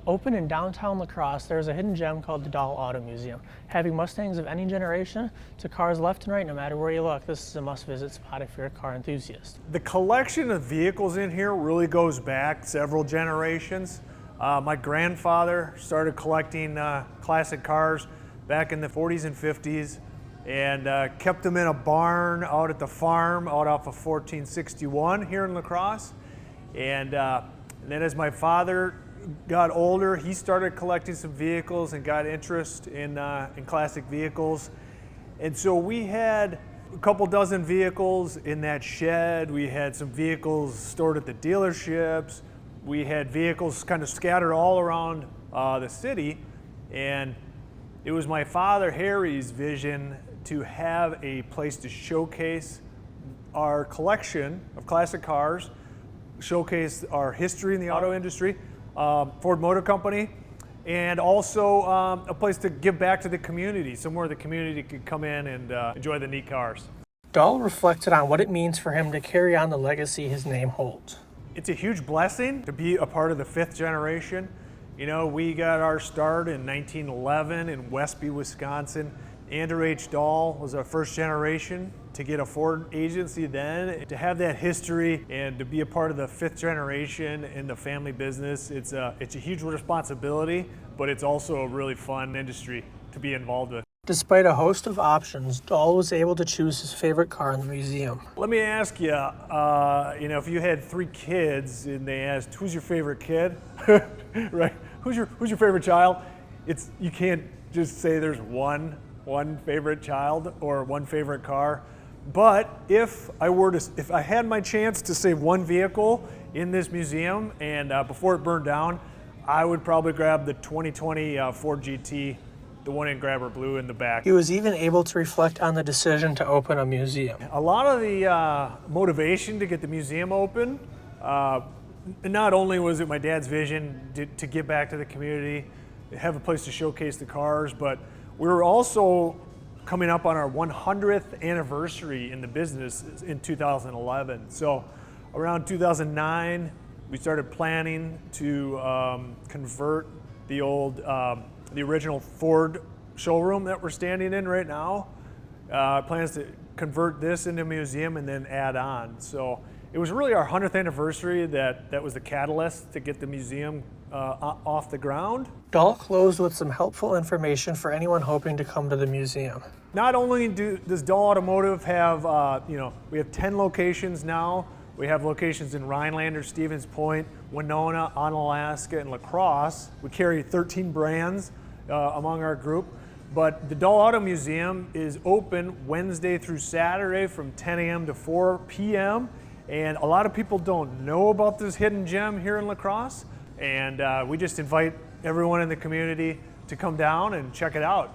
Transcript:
Open in downtown La Crosse, there is a hidden gem called the Dahl Auto Museum. Having Mustangs of any generation to cars left and right, no matter where you look, this is a must-visit spot if you're a car enthusiast. The collection of vehicles in here really goes back several generations. My grandfather started collecting classic cars back in the 40s and 50s and kept them in a barn out at the farm out off of 1461 here in La Crosse. And then as my father got older, he started collecting some vehicles and got interest in classic vehicles. And so we had a couple dozen vehicles in that shed. We had some vehicles stored at the dealerships. We had vehicles kind of scattered all around the city. And it was my father, Harry's, vision to have a place to showcase our collection of classic cars, showcase our history in the auto industry, Ford Motor Company, and also a place to give back to the community, somewhere the community could come in and enjoy the neat cars. Dahl reflected on what it means for him to carry on the legacy his name holds. It's a huge blessing to be a part of the fifth generation. You know, we got our start in 1911 in Westby, Wisconsin. Andrew H. Dahl was our first generation to get a Ford agency then. To have that history and to be a part of the fifth generation in the family business, it's a huge responsibility, but it's also a really fun industry to be involved with. Despite a host of options, Dahl was able to choose his favorite car in the museum. Let me ask you, if you had 3 kids and they asked, who's your favorite kid? Right? Who's your favorite child? You can't just say there's one favorite child or one favorite car. But if I had my chance to save one vehicle in this museum and before it burned down, I would probably grab the 2020 Ford GT, the one in grabber blue in the back. He was even able to reflect on the decision to open a museum. A lot of the motivation to get the museum open, not only was it my dad's vision to give back to the community, have a place to showcase the cars, but we were also coming up on our 100th anniversary in the business in 2011. So around 2009, we started planning to convert the original Ford showroom that we're standing in right now. Plans to convert this into a museum and then add on. So it was really our 100th anniversary that was the catalyst to get the museum off the ground. Dahl closed with some helpful information for anyone hoping to come to the museum. Not only does Dahl Automotive have, we have 10 locations now. We have locations in Rhinelander, Stevens Point, Winona, Onalaska, and La Crosse. We carry 13 brands among our group. But the Dahl Auto Museum is open Wednesday through Saturday from 10 a.m. to 4 p.m. And a lot of people don't know about this hidden gem here in La Crosse. And we just invite everyone in the community to come down and check it out.